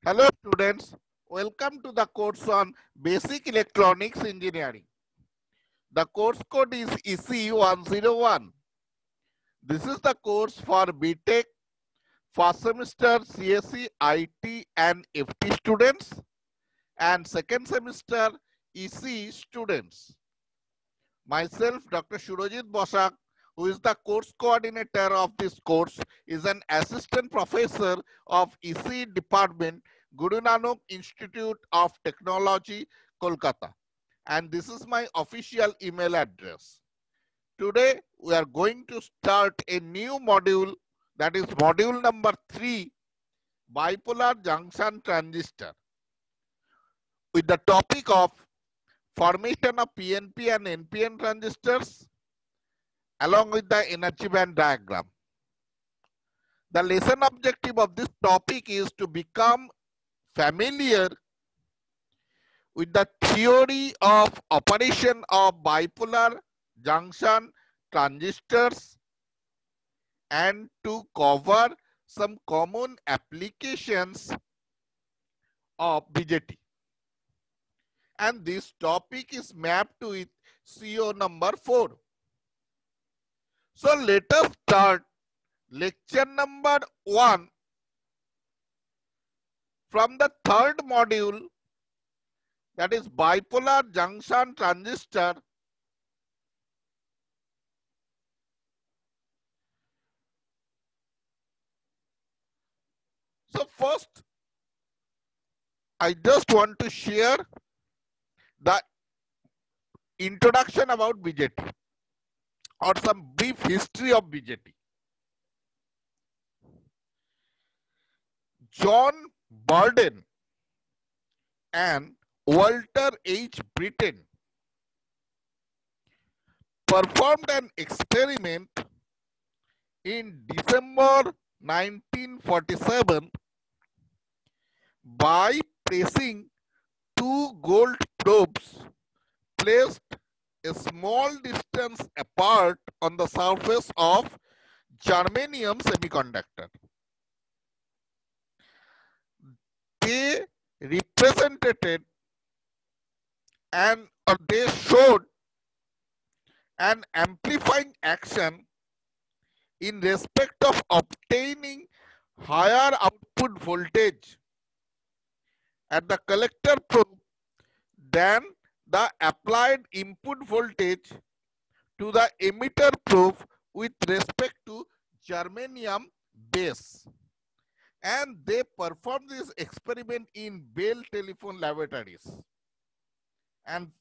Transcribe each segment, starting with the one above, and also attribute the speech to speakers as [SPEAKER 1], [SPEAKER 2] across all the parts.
[SPEAKER 1] Hello students, welcome to the course on Basic Electronics Engineering. The course code is EC101. This is the course for BTech first semester CSE, IT and FT students and second semester EC students. Myself, Dr. Shurojit Bosak, who is the course coordinator of this course, is an assistant professor of EC department, Guru Nanak Institute of Technology, Kolkata. And this is my official email address. Today, we are going to start a new module, that is module number 3, bipolar junction transistor, with the topic of formation of PNP and NPN transistors along with the energy band diagram. The lesson objective of this topic is to become familiar with the theory of operation of bipolar junction transistors and to cover some common applications of BJT. And this topic is mapped with CO number 4. So let us start lecture number 1 from the third module, that is bipolar junction transistor. So first, I just want to share the introduction about BJT or some brief history of BJT. John Burden and Walter H. Brittain performed an experiment in December 1947 by pressing two gold probes placed a small distance apart on the surface of germanium semiconductor. They represented they showed an amplifying action in respect of obtaining higher output voltage at the collector probe than the applied input voltage to the emitter probe with respect to germanium base. And they performed this experiment in Bell Telephone Laboratories. And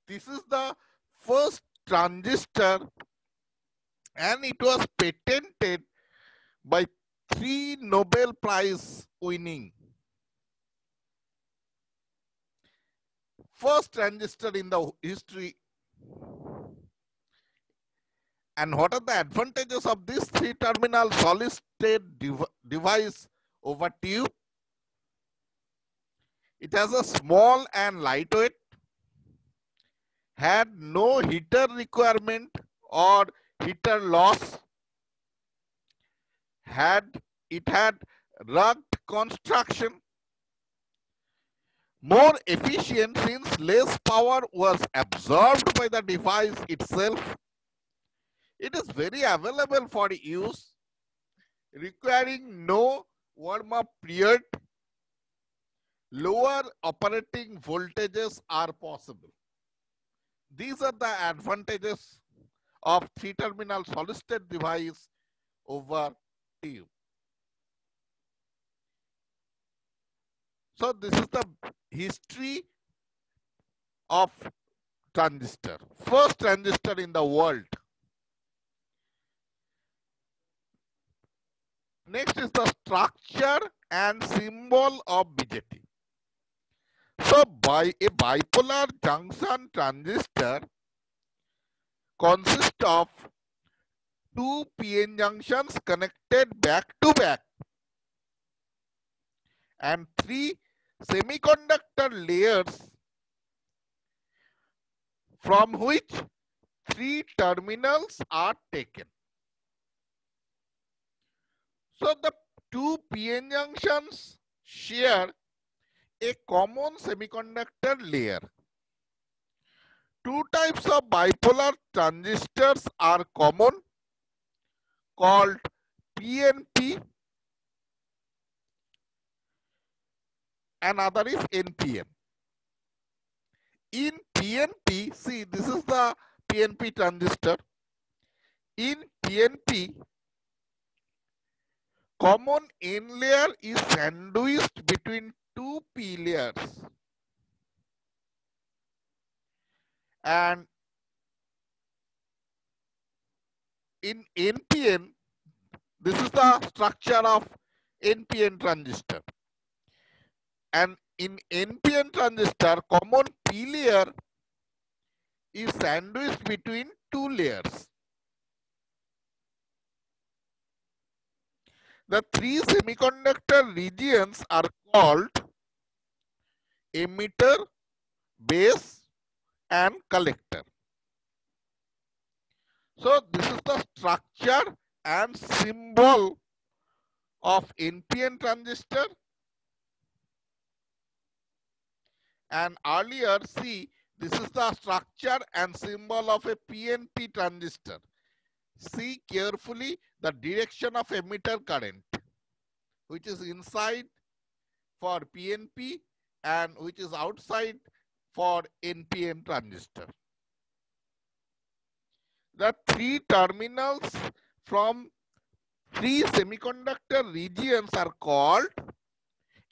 [SPEAKER 1] this is the first transistor, and it was patented by 3 Nobel Prize winning. First transistor in the history. And what are the advantages of this 3-terminal solid state device over tube? It has a small and lightweight, had no heater requirement or heater loss, it had rugged construction, more efficient since less power was absorbed by the device itself. It is very available for use, requiring no warm-up period. Lower operating voltages are possible. These are the advantages of 3-terminal solid-state device over tube. So this is the history of transistor. First transistor in the world. Next is the structure and symbol of BJT. So by a bipolar junction transistor consists of 2 PN junctions connected back to back and 3 semiconductor layers from which 3 terminals are taken. So the 2 PN junctions share a common semiconductor layer. Two types of bipolar transistors are common, called PNP and other is NPN. In PNP, see, this is the PNP transistor. In PNP, common N layer is sandwiched between two P layers. And in NPN, this is the structure of NPN transistor. And in NPN transistor, common P layer is sandwiched between two layers. The three semiconductor regions are called emitter, base, and collector. So this is the structure and symbol of NPN transistor. And earlier, see, this is the structure and symbol of a PNP transistor. See carefully the direction of emitter current, which is inside for PNP and which is outside for NPN transistor. The three terminals from three semiconductor regions are called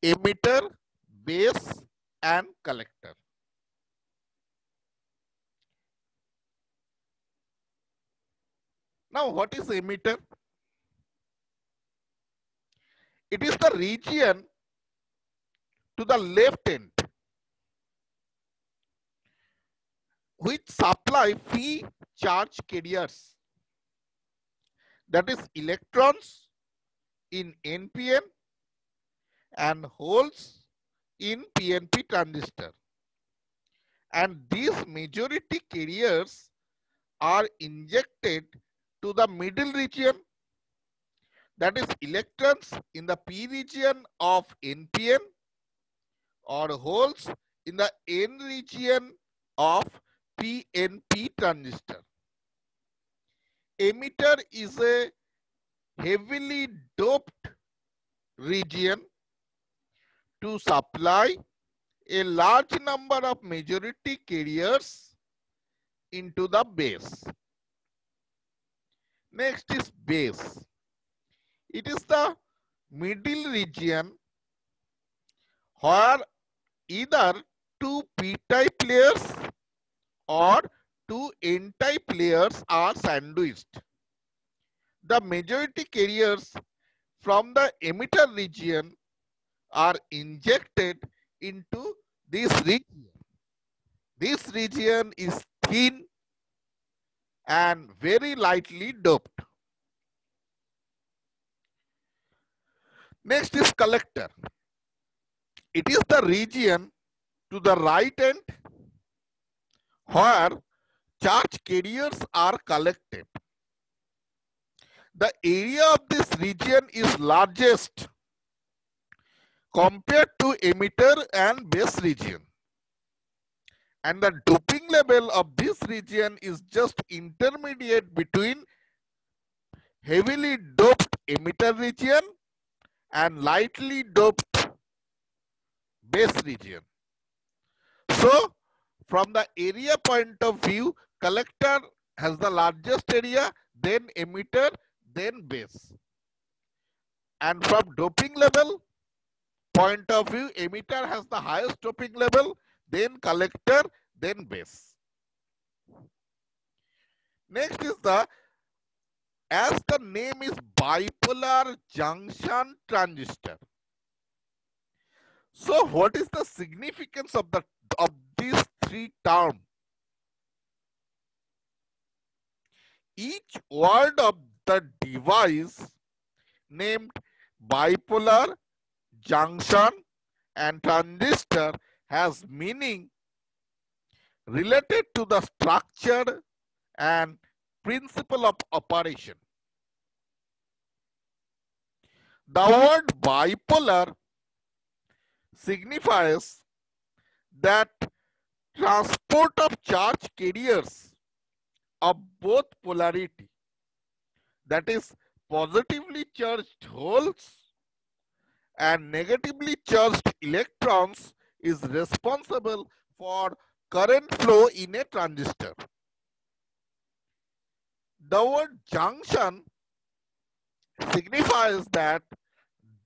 [SPEAKER 1] emitter, base, and collector. Now, what is emitter? It is the region to the left end which supply free charge carriers, that is electrons in NPN and holes in PNP transistor. And these majority carriers are injected to the middle region, that is electrons in the P region of NPN or holes in the N region of PNP transistor. Emitter is a heavily doped region to supply a large number of majority carriers into the base. Next is base. It is the middle region where either two p-type layers or two n-type layers are sandwiched. The majority carriers from the emitter region are injected into this region. This region is thin and very lightly doped. Next is collector. It is the region to the right end where charge carriers are collected. The area of this region is largest compared to emitter and base region. And the doping level of this region is just intermediate between heavily doped emitter region and lightly doped base region. So, from the area point of view, collector has the largest area, then emitter, then base. And from doping level point of view, emitter has the highest doping level, then collector, then base. Next is as the name is bipolar junction transistor. So what is the significance of these three terms? Each word of the device named bipolar, junction, and transistor has meaning related to the structure and principle of operation. The word bipolar signifies that transport of charge carriers of both polarity, that is positively charged holes and negatively charged electrons, is responsible for current flow in a transistor. The word junction signifies that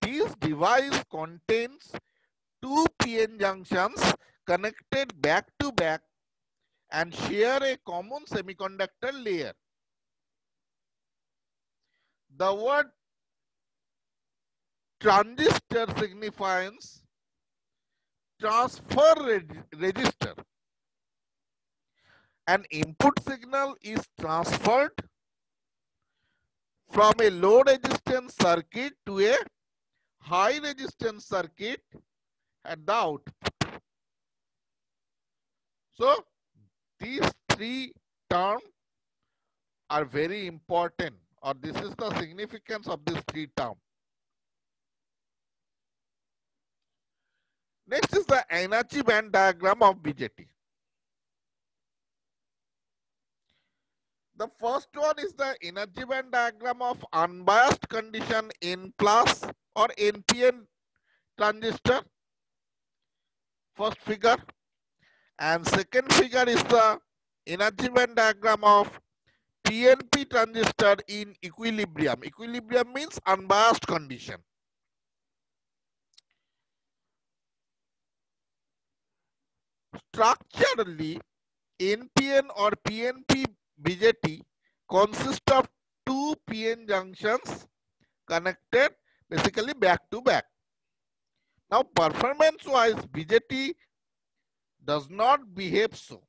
[SPEAKER 1] this device contains two PN junctions connected back to back and share a common semiconductor layer. The word transistor signifies transfer register. An input signal is transferred from a low resistance circuit to a high resistance circuit at the output. So these three terms are very important, or this is the significance of these three terms. Next is the energy band diagram of BJT. The first one is the energy band diagram of unbiased condition N plus or NPN transistor, first figure, and second figure is the energy band diagram of PNP transistor in equilibrium. Equilibrium means unbiased condition. Structurally, NPN or PNP BJT consists of two PN junctions connected basically back to back. Now, performance-wise, BJT does not behave so.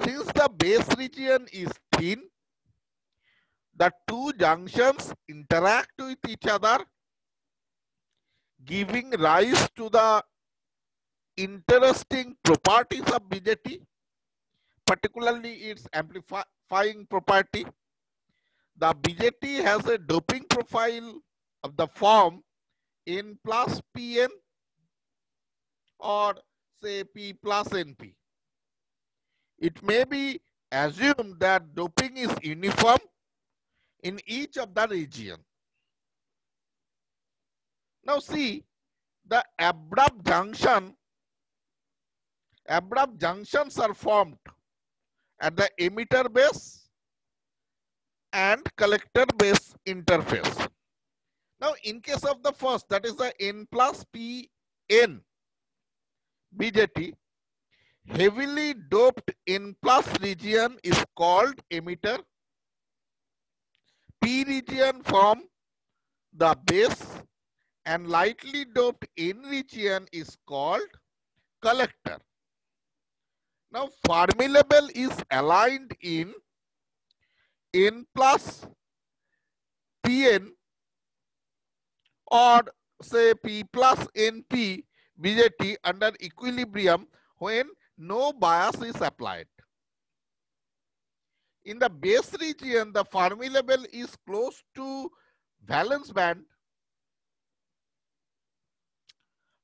[SPEAKER 1] Since the base region is thin, the two junctions interact with each other, giving rise to the interesting properties of BJT, particularly its amplifying property. The BJT has a doping profile of the form N plus PN or say P plus NP. It may be assumed that doping is uniform in each of the region. Now see, the abrupt junctions are formed at the emitter base and collector base interface. Now in case of the first, that is the N plus PN BJT, heavily doped N plus region is called emitter. P region from the base and lightly doped N region is called collector. Now Fermi level is aligned in N plus PN or say P plus NP BJT under equilibrium when no bias is applied. In the base region, the Fermi level is close to valence band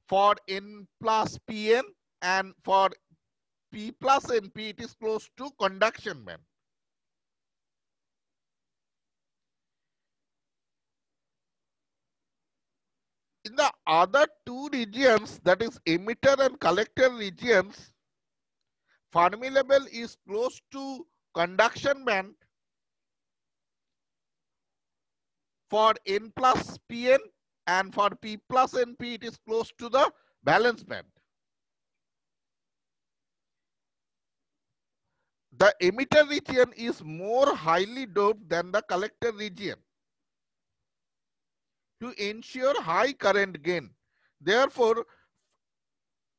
[SPEAKER 1] for N plus PN, and for P plus NP it is close to conduction band. In the other two regions, that is emitter and collector regions, Fermi level is close to conduction band for N plus PN, and for P plus NP it is close to the valence band. The emitter region is more highly doped than the collector region to ensure high current gain. Therefore,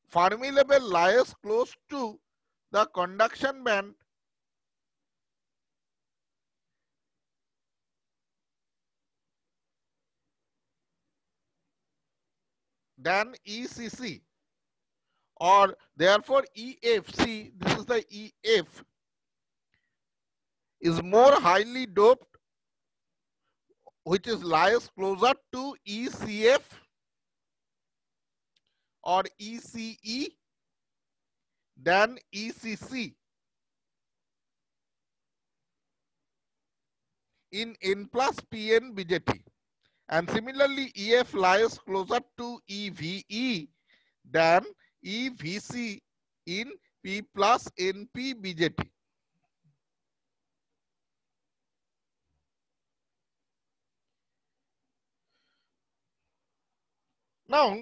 [SPEAKER 1] Fermi level lies close to the conduction band than ECC, or therefore EFC, this is the EF, is more highly doped, which is lies closer to ECF or ECE than ECC in N plus PN BJT. And similarly, EF lies closer to EVE than EVC in P plus NP BJT. Now,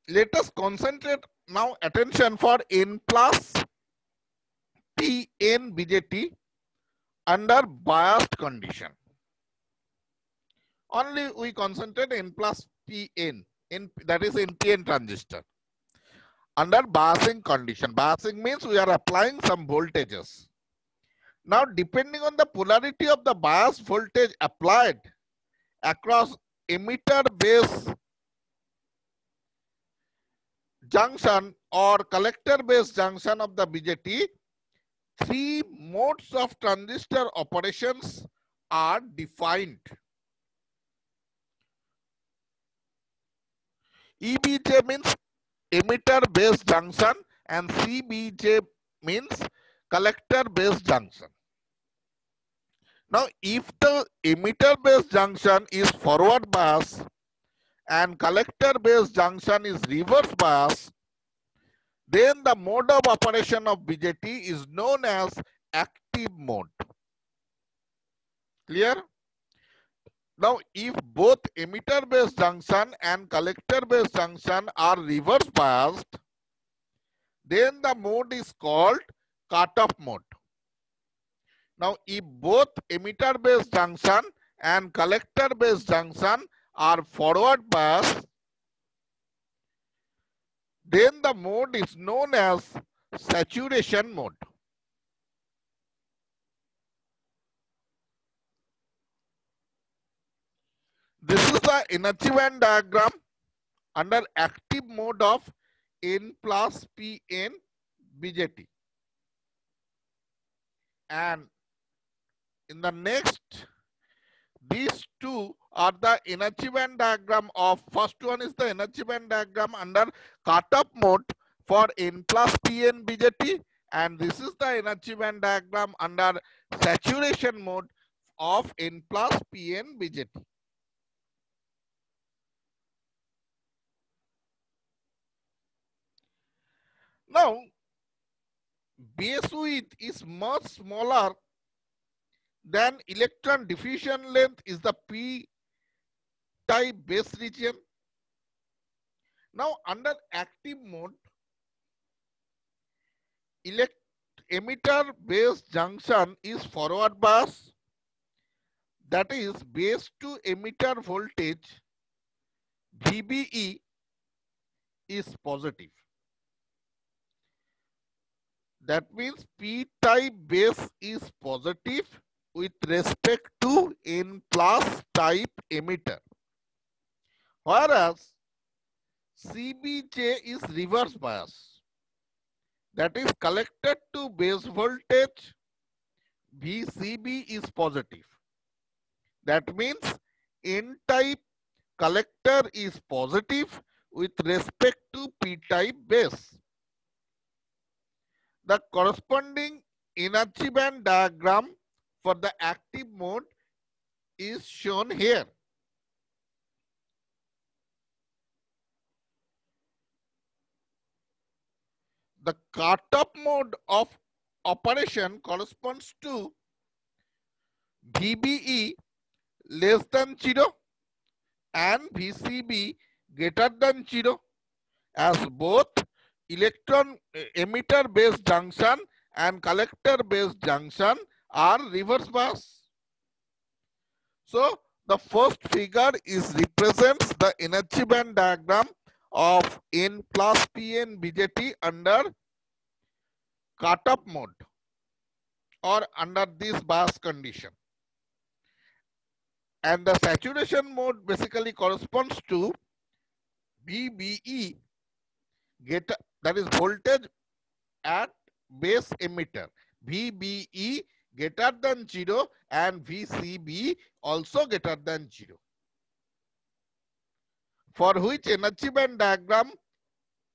[SPEAKER 1] let us concentrate now attention for N plus PN BJT under biased condition. Only we concentrate N plus PN, that is NPN transistor. Under biasing condition. Biasing means we are applying some voltages. Now, depending on the polarity of the bias voltage applied across emitter base junction or collector base junction of the BJT, three modes of transistor operations are defined. EBJ means emitter base junction and CBJ means collector base junction. Now, if the emitter base junction is forward bias and collector base junction is reverse bias, then the mode of operation of BJT is known as active mode. Clear? Now, if both emitter base junction and collector base junction are reverse biased, then the mode is called cutoff mode. Now, if both emitter base junction and collector base junction are forward biased, then the mode is known as saturation mode. This is the energy band diagram under active mode of N plus PN BJT. And in the next, these two are the energy band diagram of, first one is the energy band diagram under cutoff mode for N plus PN BJT, and this is the energy band diagram under saturation mode of N plus PN BJT. Now, base width is much smaller than electron diffusion length is the p-type base region. Now, under active mode, emitter base junction is forward bias, that is base to emitter voltage VBE is positive. That means p-type base is positive with respect to N plus type emitter, whereas CBJ is reverse bias, that is collected to base voltage VCB is positive. That means N-type collector is positive with respect to p-type base. The corresponding energy band diagram for the active mode is shown here. The cutoff mode of operation corresponds to VBE less than 0 and VCB greater than 0, as both electron emitter base junction and collector base junction are reverse bias. So the first figure is represents the energy band diagram of N plus PN BJT under cutoff mode or under this bias condition. And the saturation mode basically corresponds to VBE, that is voltage at base emitter, VBE greater than 0 and VCB also greater than 0. for which energy band diagram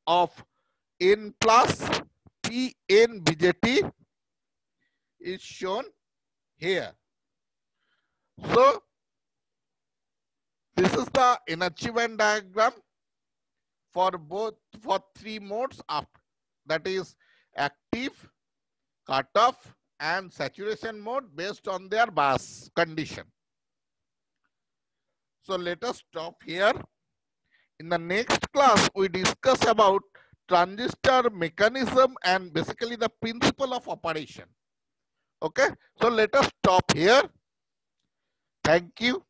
[SPEAKER 1] of N plus Pn BJT is shown here. So this is the energy band diagram for three modes of, that is active, cutoff and saturation mode based on their bias condition. So let us stop here. In the next class, we discuss about transistor mechanism and basically the principle of operation. Okay, so let us stop here. Thank you.